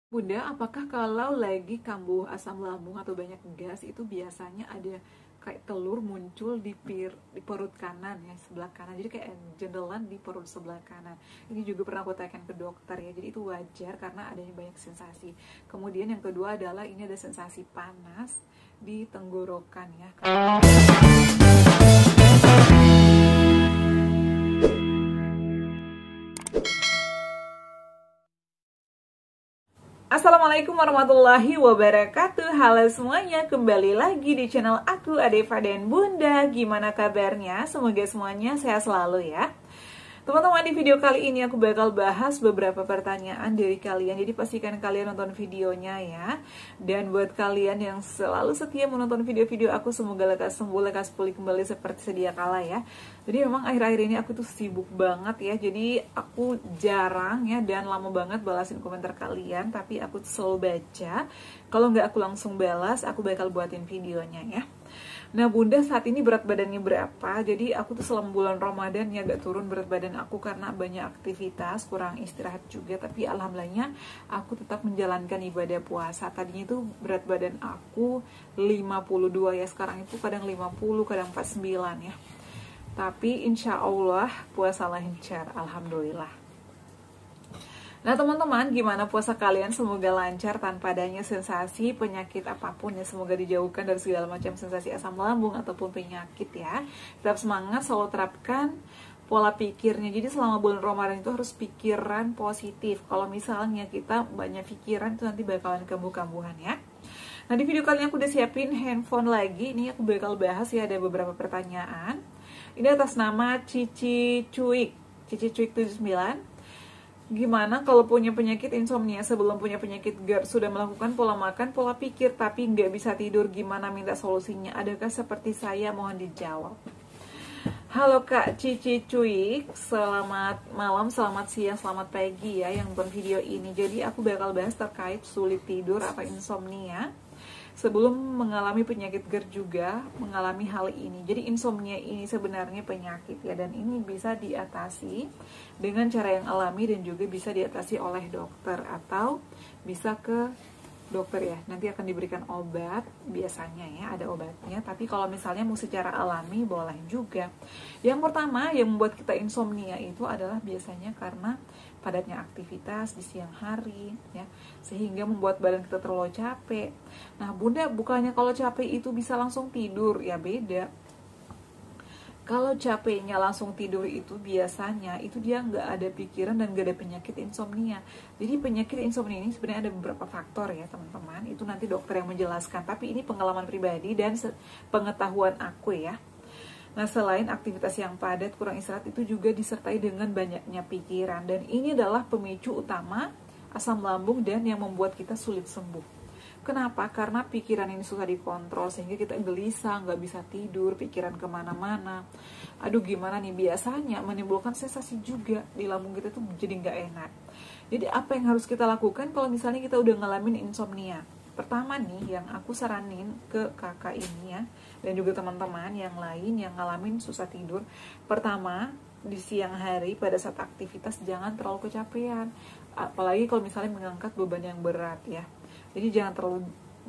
Bunda, apakah kalau lagi kambuh asam lambung atau banyak gas itu biasanya ada kayak telur muncul di perut kanan ya, sebelah kanan. Jadi kayak jendelan di perut sebelah kanan. Ini juga pernah aku tanyakan ke dokter ya. Jadi itu wajar karena adanya banyak sensasi. Kemudian yang kedua adalah ini ada sensasi panas di tenggorokan ya. Assalamualaikum warahmatullahi wabarakatuh. Halo semuanya, kembali lagi di channel aku Adeva dan Bunda. Gimana kabarnya? Semoga semuanya sehat selalu ya. Teman-teman, di video kali ini aku bakal bahas beberapa pertanyaan dari kalian. Jadi pastikan kalian nonton videonya ya. Dan buat kalian yang selalu setia menonton video-video aku, semoga lekas sembuh, lekas pulih kembali seperti sedia kala ya. Jadi memang akhir-akhir ini aku tuh sibuk banget ya. Jadi aku jarang ya dan lama banget balasin komentar kalian. Tapi aku tuh selalu baca. Kalau nggak aku langsung balas, aku bakal buatin videonya ya. Nah Bunda, saat ini berat badannya berapa? Jadi aku tuh selama bulan Ramadan ya agak turun berat badan aku karena banyak aktivitas, kurang istirahat juga. Tapi alhamdulillahnya aku tetap menjalankan ibadah puasa. Tadinya itu berat badan aku 52 ya, sekarang itu kadang 50, kadang 49 ya. Tapi insya Allah puasa lancar, alhamdulillah. Nah teman-teman, gimana puasa kalian? Semoga lancar tanpa adanya sensasi penyakit apapun ya. Semoga dijauhkan dari segala macam sensasi asam lambung ataupun penyakit ya. Tetap semangat, selalu terapkan pola pikirnya. Jadi selama bulan Ramadan itu harus pikiran positif. Kalau misalnya kita banyak pikiran itu nanti bakalan kambuh-kambuhan ya. Nah di video kali ini aku udah siapin handphone lagi. Ini aku bakal bahas ya, ada beberapa pertanyaan. Ini atas nama Cici Cuik 79. Gimana kalau punya penyakit insomnia, sebelum punya penyakit GERD, sudah melakukan pola makan, pola pikir, tapi nggak bisa tidur, gimana minta solusinya? Adakah seperti saya? Mohon dijawab. Halo Kak Cici Cuik, selamat malam, selamat siang, selamat pagi ya yang nonton video ini. Jadi aku bakal bahas terkait sulit tidur atau insomnia. Sebelum mengalami penyakit GERD juga mengalami hal ini. Jadi insomnia ini sebenarnya penyakit ya, dan ini bisa diatasi dengan cara yang alami dan juga bisa diatasi oleh dokter atau bisa ke dokter ya. Nanti akan diberikan obat biasanya ya, ada obatnya. Tapi kalau misalnya mau secara alami boleh juga. Yang pertama yang membuat kita insomnia itu adalah biasanya karena padatnya aktivitas di siang hari ya, sehingga membuat badan kita terlalu capek. Nah Bunda, bukannya kalau capek itu bisa langsung tidur? Ya beda. Kalau capeknya langsung tidur itu biasanya itu dia nggak ada pikiran dan nggak ada penyakit insomnia. Jadi penyakit insomnia ini sebenarnya ada beberapa faktor ya teman-teman. Itu nanti dokter yang menjelaskan. Tapi ini pengalaman pribadi dan pengetahuan aku ya. Nah selain aktivitas yang padat, kurang istirahat itu juga disertai dengan banyaknya pikiran. Dan ini adalah pemicu utama asam lambung dan yang membuat kita sulit sembuh. Kenapa? Karena pikiran ini susah dikontrol sehingga kita gelisah, nggak bisa tidur, pikiran kemana-mana. Aduh gimana nih, biasanya menimbulkan sensasi juga di lambung kita tuh jadi nggak enak. Jadi apa yang harus kita lakukan kalau misalnya kita udah ngalamin insomnia? Pertama nih yang aku saranin ke kakak ini ya, dan juga teman-teman yang lain yang ngalamin susah tidur. Pertama, di siang hari pada saat aktivitas jangan terlalu kecapean. Apalagi kalau misalnya mengangkat beban yang berat ya. Jadi jangan terlalu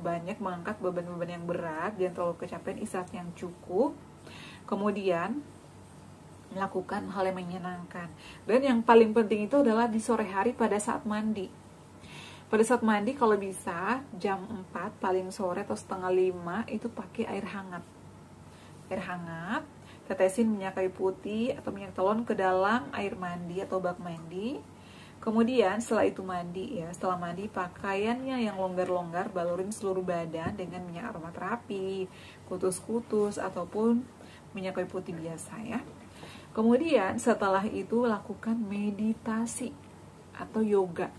banyak mengangkat beban-beban yang berat, jangan terlalu kecapean, istirahat yang cukup. Kemudian melakukan hal yang menyenangkan. Dan yang paling penting itu adalah di sore hari pada saat mandi. Pada saat mandi kalau bisa jam 4 paling sore atau setengah 5 itu pakai air hangat. Air hangat, tetesin minyak kayu putih atau minyak telon ke dalam air mandi atau bak mandi. Kemudian setelah itu mandi ya, setelah mandi pakaiannya yang longgar-longgar, balurin seluruh badan dengan minyak aromaterapi, kutus-kutus ataupun minyak kayu putih biasa ya. Kemudian setelah itu lakukan meditasi atau yoga.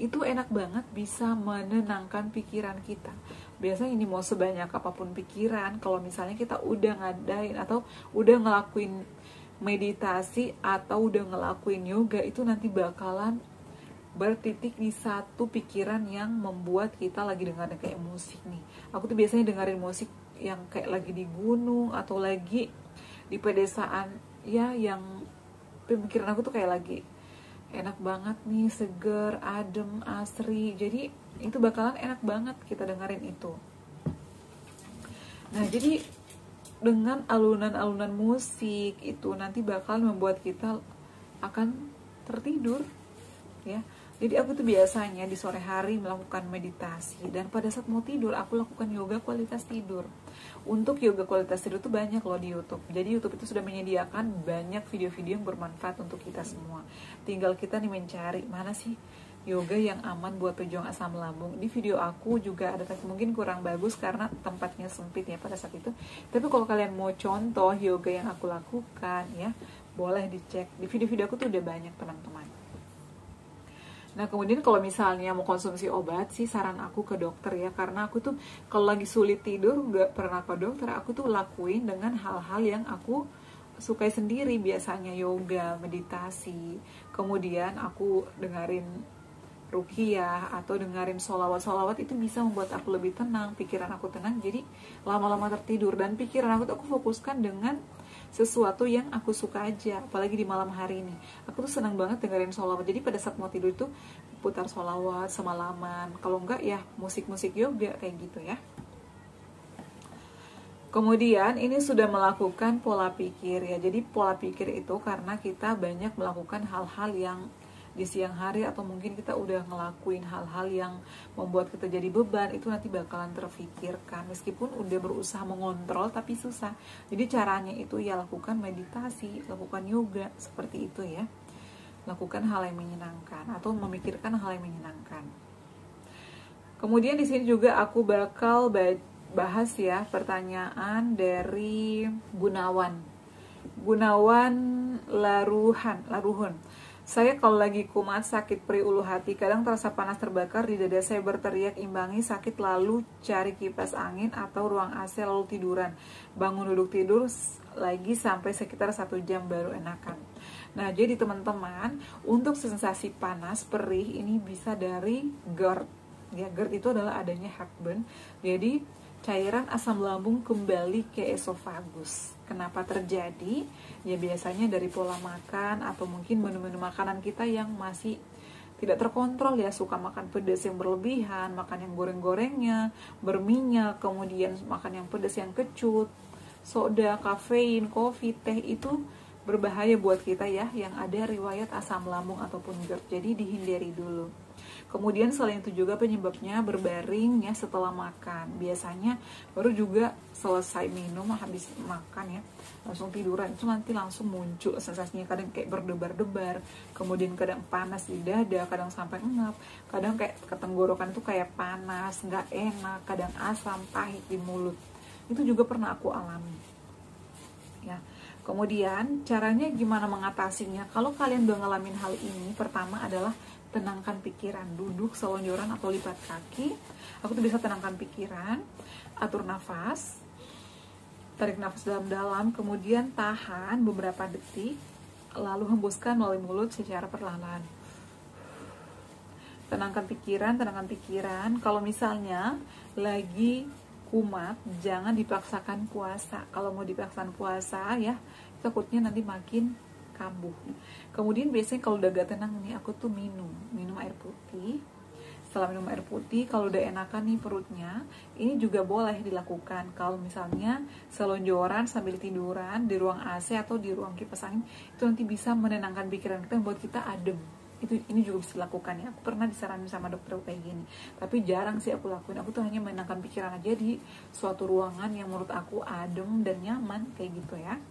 Itu enak banget, bisa menenangkan pikiran kita. Biasanya ini mau sebanyak apapun pikiran, kalau misalnya kita udah ngadain atau udah ngelakuin meditasi atau udah ngelakuin yoga, itu nanti bakalan bertitik di satu pikiran yang membuat kita lagi dengerin kayak musik nih. Aku tuh biasanya dengerin musik yang kayak lagi di gunung atau lagi di pedesaan ya, yang pemikiran aku tuh kayak lagi enak banget nih, seger, adem, asri. Jadi itu bakalan enak banget kita dengerin itu. Nah, jadi dengan alunan-alunan musik itu nanti bakal membuat kita akan tertidur, ya. Jadi aku tuh biasanya di sore hari melakukan meditasi, dan pada saat mau tidur aku lakukan yoga kualitas tidur. Untuk yoga kualitas tidur tuh banyak loh di YouTube. Jadi YouTube itu sudah menyediakan banyak video-video yang bermanfaat untuk kita semua. Tinggal kita nih mencari mana sih yoga yang aman buat pejuang asam lambung. Di video aku juga ada, tapi mungkin kurang bagus karena tempatnya sempit ya pada saat itu. Tapi kalau kalian mau contoh yoga yang aku lakukan ya, boleh dicek. Di video-video aku tuh udah banyak teman-teman. Nah, kemudian kalau misalnya mau konsumsi obat sih, saran aku ke dokter ya. Karena aku tuh kalau lagi sulit tidur gak pernah ke dokter. Aku tuh lakuin dengan hal-hal yang aku sukai sendiri. Biasanya yoga, meditasi. Kemudian aku dengerin ruqyah atau dengerin sholawat-sholawat. Itu bisa membuat aku lebih tenang, pikiran aku tenang. Jadi lama-lama tertidur. Dan pikiran aku tuh aku fokuskan dengan sesuatu yang aku suka aja, apalagi di malam hari ini. Aku tuh senang banget dengerin sholawat. Jadi pada saat mau tidur itu putar sholawat semalaman. Kalau enggak ya musik-musik yoga kayak gitu ya. Kemudian ini sudah melakukan pola pikir ya. Jadi pola pikir itu karena kita banyak melakukan hal-hal yang di siang hari, atau mungkin kita udah ngelakuin hal-hal yang membuat kita jadi beban, itu nanti bakalan terfikirkan. Meskipun udah berusaha mengontrol tapi susah. Jadi caranya itu ya lakukan meditasi, lakukan yoga, seperti itu ya. Lakukan hal yang menyenangkan atau memikirkan hal yang menyenangkan. Kemudian di sini juga aku bakal bahas ya pertanyaan dari Gunawan Laruhun. Saya kalau lagi kumat, sakit perih ulu hati, kadang terasa panas terbakar di dada, saya berteriak imbangi sakit lalu cari kipas angin atau ruang AC lalu tiduran. Bangun duduk tidur lagi sampai sekitar 1 jam baru enakan. Nah, jadi teman-teman, untuk sensasi panas perih ini bisa dari GERD. Ya, GERD itu adalah adanya heartburn. Jadi cairan asam lambung kembali ke esofagus. Kenapa terjadi? Ya biasanya dari pola makan atau mungkin menu-menu makanan kita yang masih tidak terkontrol ya. Suka makan pedas yang berlebihan, makan yang goreng-gorengnya, berminyak, kemudian makan yang pedas yang kecut, soda, kafein, kopi, teh, itu berbahaya buat kita ya, yang ada riwayat asam lambung ataupun GERD. Jadi dihindari dulu. Kemudian selain itu juga penyebabnya berbaring ya setelah makan. Biasanya baru juga selesai minum, habis makan ya, langsung tiduran, itu nanti langsung muncul sensasinya, kadang kayak berdebar-debar, kemudian kadang panas di dada, kadang sampai ngap, kadang kayak ketenggorokan itu kayak panas, nggak enak, kadang asam, pahit di mulut. Itu juga pernah aku alami. Ya. Kemudian caranya gimana mengatasinya? Kalau kalian udah ngalamin hal ini, pertama adalah tenangkan pikiran, duduk selonjoran atau lipat kaki. Aku tuh bisa tenangkan pikiran, atur nafas, tarik nafas dalam-dalam, kemudian tahan beberapa detik, lalu hembuskan melalui mulut secara perlahan. Tenangkan pikiran. Kalau misalnya lagi kumat, jangan dipaksakan puasa. Kalau mau dipaksakan puasa ya, takutnya nanti makin kambuh. Kemudian biasanya kalau udah gak tenang nih, aku tuh minum air putih. Setelah minum air putih, kalau udah enakan nih perutnya, ini juga boleh dilakukan. Kalau misalnya selonjoran sambil tiduran di ruang AC atau di ruang kipas angin, itu nanti bisa menenangkan pikiran kita, membuat kita adem. Ini juga bisa dilakukan ya. Aku pernah disaranin sama dokter kayak gini, tapi jarang sih aku lakuin. Aku tuh hanya menenangkan pikiran aja di suatu ruangan yang menurut aku adem dan nyaman kayak gitu ya.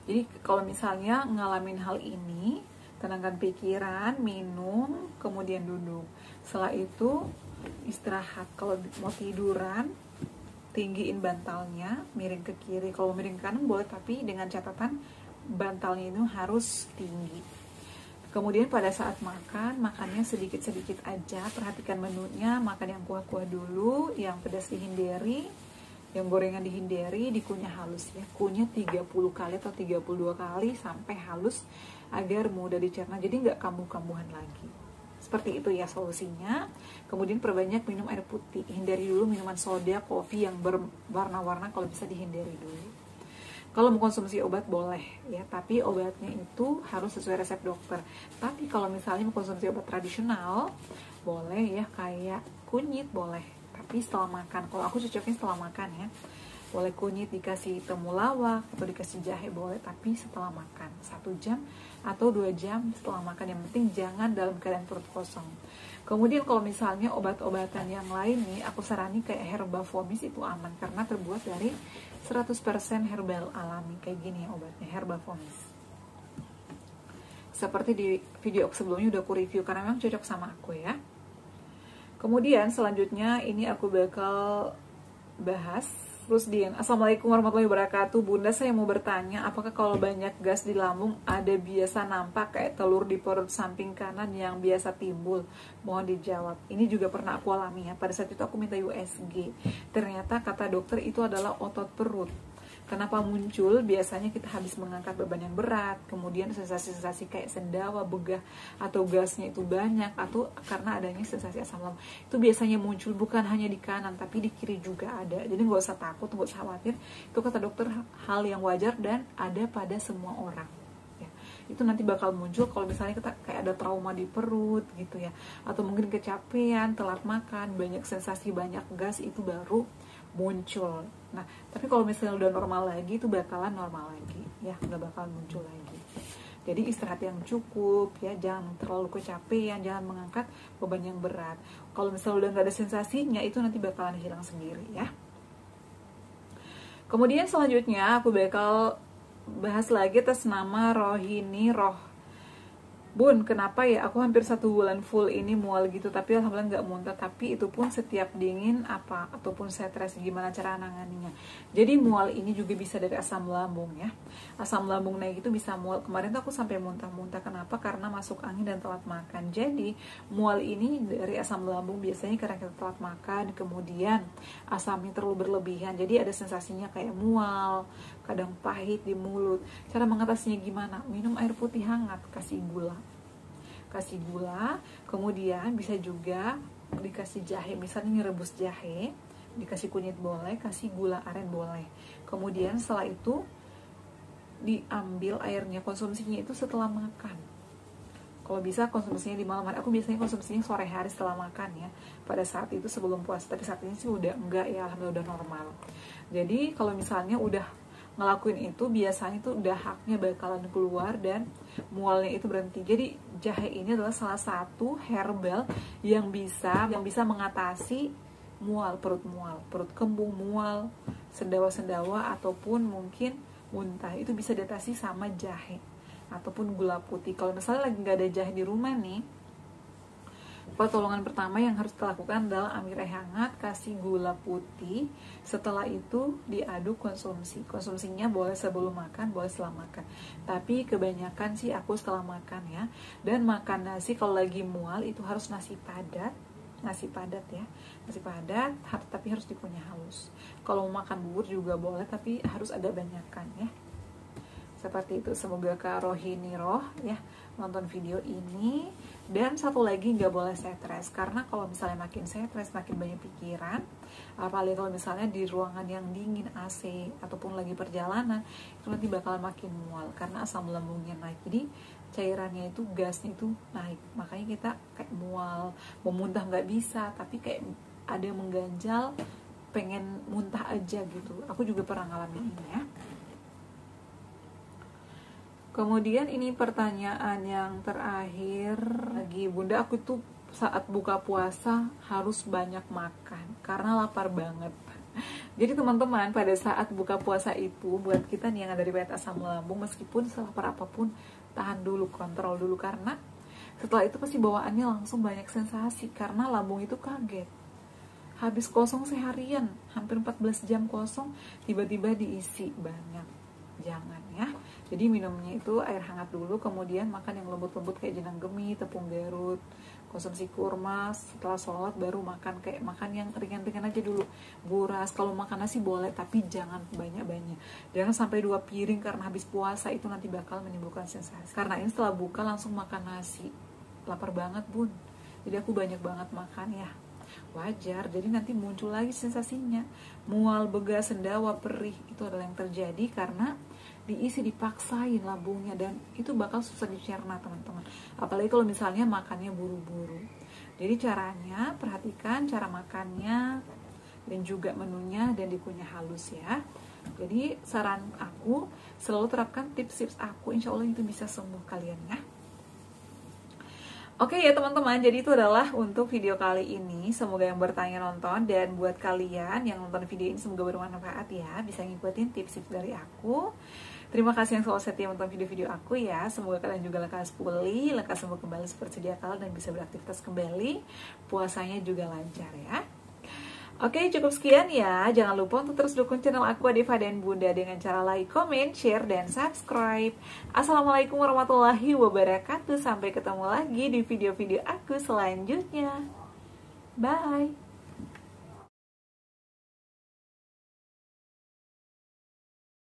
Jadi kalau misalnya ngalamin hal ini, tenangkan pikiran, minum, kemudian duduk. Setelah itu istirahat. Kalau mau tiduran, tinggiin bantalnya, miring ke kiri. Kalau miring ke kanan boleh, tapi dengan catatan bantalnya itu harus tinggi. Kemudian pada saat makannya sedikit-sedikit aja. Perhatikan menunya, makan yang kuah-kuah dulu, yang pedas dihindari, yang gorengan dihindari, dikunyah halus ya. Kunyah 30 kali atau 32 kali sampai halus agar mudah dicerna. Jadi nggak kambuh-kambuhan lagi. Seperti itu ya solusinya. Kemudian perbanyak minum air putih. Hindari dulu minuman soda, kopi yang berwarna-warna, kalau bisa dihindari dulu. Kalau mau konsumsi obat boleh ya, tapi obatnya itu harus sesuai resep dokter. Tapi kalau misalnya mau konsumsi obat tradisional, boleh ya, kayak kunyit boleh, tapi setelah makan. Kalau aku cocoknya setelah makan ya. Boleh kunyit dikasih temulawak atau dikasih jahe boleh, tapi setelah makan 1 jam atau 2 jam setelah makan. Yang penting jangan dalam keadaan perut kosong. Kemudian kalau misalnya obat-obatan yang lain nih, aku sarani kayak Herbavomis itu aman karena terbuat dari 100% herbal alami. Kayak gini ya obatnya, Herbavomis. Seperti di video sebelumnya udah aku review karena memang cocok sama aku ya. Kemudian selanjutnya ini aku bakal bahas Rusdin. Assalamualaikum warahmatullahi wabarakatuh. Bunda, saya mau bertanya, apakah kalau banyak gas di lambung ada biasa nampak kayak telur di perut samping kanan yang biasa timbul? Mohon dijawab. Ini juga pernah aku alami ya. Pada saat itu aku minta USG. Ternyata kata dokter itu adalah otot perut. Kenapa muncul? Biasanya kita habis mengangkat beban yang berat, kemudian sensasi-sensasi kayak sendawa, begah, atau gasnya itu banyak, atau karena adanya sensasi asam lambung. Itu biasanya muncul bukan hanya di kanan, tapi di kiri juga ada. Jadi nggak usah takut, nggak usah khawatir. Itu kata dokter hal yang wajar dan ada pada semua orang. Ya, itu nanti bakal muncul kalau misalnya kita kayak ada trauma di perut gitu ya, atau mungkin kecapean, telat makan, banyak sensasi, banyak gas, itu baru muncul. Nah, tapi kalau misalnya udah normal lagi, itu bakalan normal lagi ya, udah bakalan muncul lagi. Jadi istirahat yang cukup ya, jangan terlalu kecapean, jangan mengangkat beban yang berat. Kalau misalnya udah nggak ada sensasinya, itu nanti bakalan hilang sendiri ya. Kemudian selanjutnya aku bakal bahas lagi atas nama Rohini Roh. Bun, kenapa ya aku hampir 1 bulan full ini mual gitu, tapi alhamdulillah nggak muntah, tapi itu pun setiap dingin apa ataupun stres, gimana cara nanganinya? Jadi mual ini juga bisa dari asam lambung ya. Asam lambung naik itu bisa mual. Kemarin tuh aku sampai muntah-muntah. Kenapa? Karena masuk angin dan telat makan. Jadi mual ini dari asam lambung biasanya karena kita telat makan, kemudian asamnya terlalu berlebihan. Jadi ada sensasinya kayak mual, kadang pahit di mulut. Cara mengatasinya gimana? Minum air putih hangat, kasih gula, kemudian bisa juga dikasih jahe, misalnya rebus jahe, dikasih kunyit boleh, kasih gula aren boleh. Kemudian setelah itu diambil airnya, konsumsinya itu setelah makan. Kalau bisa konsumsinya di malam hari. Aku biasanya konsumsinya sore hari setelah makan ya, pada saat itu sebelum puasa. Tapi saat ini sih udah enggak ya, alhamdulillah udah normal. Jadi kalau misalnya udah ngelakuin itu, biasanya itu udah haknya bakalan keluar dan mualnya itu berhenti. Jadi jahe ini adalah salah satu herbal yang bisa mengatasi mual, perut kembung, mual, sendawa-sendawa ataupun mungkin muntah. Itu bisa diatasi sama jahe ataupun gula putih. Kalau misalnya lagi nggak ada jahe di rumah nih, pertolongan pertama yang harus dilakukan adalah ambil air hangat, kasih gula putih. Setelah itu diaduk konsumsi. Konsumsinya boleh sebelum makan, boleh setelah makan. Tapi kebanyakan sih aku setelah makan ya. Dan makan nasi kalau lagi mual itu harus nasi padat ya. Nasi padat, tapi harus dikunyah halus. Kalau mau makan bubur juga boleh, tapi harus agak banyakan ya. Seperti itu. Semoga Kak Rohini Roh ya nonton video ini. Dan satu lagi, nggak boleh stres, karena kalau misalnya makin stres, makin banyak pikiran, apalagi kalau misalnya di ruangan yang dingin AC ataupun lagi perjalanan, itu nanti bakal makin mual karena asam lambungnya naik. Jadi cairannya itu, gasnya itu naik, makanya kita kayak mual, mau muntah nggak bisa, tapi kayak ada yang mengganjal, pengen muntah aja gitu. Aku juga pernah ngalamin ini ya. Kemudian ini pertanyaan yang terakhir lagi, Bunda, aku tuh saat buka puasa harus banyak makan karena lapar banget. Jadi teman-teman, pada saat buka puasa itu buat kita nih yang ada riwayat asam lambung, meskipun selapar apapun tahan dulu, kontrol dulu, karena setelah itu pasti bawaannya langsung banyak sensasi karena lambung itu kaget. Habis kosong seharian, hampir 14 jam kosong, tiba-tiba diisi banyak. Jangan ya. Jadi minumnya itu air hangat dulu, kemudian makan yang lembut-lembut kayak jenang gemi, tepung Garut, konsumsi kurma, setelah sholat baru makan kayak makan yang ringan-ringan aja dulu. Buras, kalau makan nasi boleh, tapi jangan banyak-banyak. Jangan sampai 2 piring karena habis puasa, itu nanti bakal menimbulkan sensasi. Karena ini setelah buka langsung makan nasi, lapar banget bun. Jadi aku banyak banget makan ya. Wajar, jadi nanti muncul lagi sensasinya mual, begah, sendawa, perih. Itu adalah yang terjadi karena diisi, dipaksain lambungnya, dan itu bakal susah dicerna teman-teman. Apalagi kalau misalnya makannya buru-buru. Jadi caranya, perhatikan cara makannya dan juga menunya, dan dikunyah halus ya. Jadi saran aku, selalu terapkan tips-tips aku, insya Allah itu bisa sembuh kalian ya. Oke ya teman-teman, jadi itu adalah untuk video kali ini. Semoga yang bertanya nonton, dan buat kalian yang nonton video ini semoga bermanfaat ya, bisa ngikutin tips-tips dari aku. Terima kasih yang selalu setia nonton video-video aku ya. Semoga kalian juga lekas pulih, lekas sembuh kembali seperti sedia kala, dan bisa beraktivitas kembali. Puasanya juga lancar ya. Oke, cukup sekian ya. Jangan lupa untuk terus dukung channel aku Adeva dan Bunda dengan cara like, comment, share, dan subscribe. Assalamualaikum warahmatullahi wabarakatuh. Sampai ketemu lagi di video-video aku selanjutnya. Bye.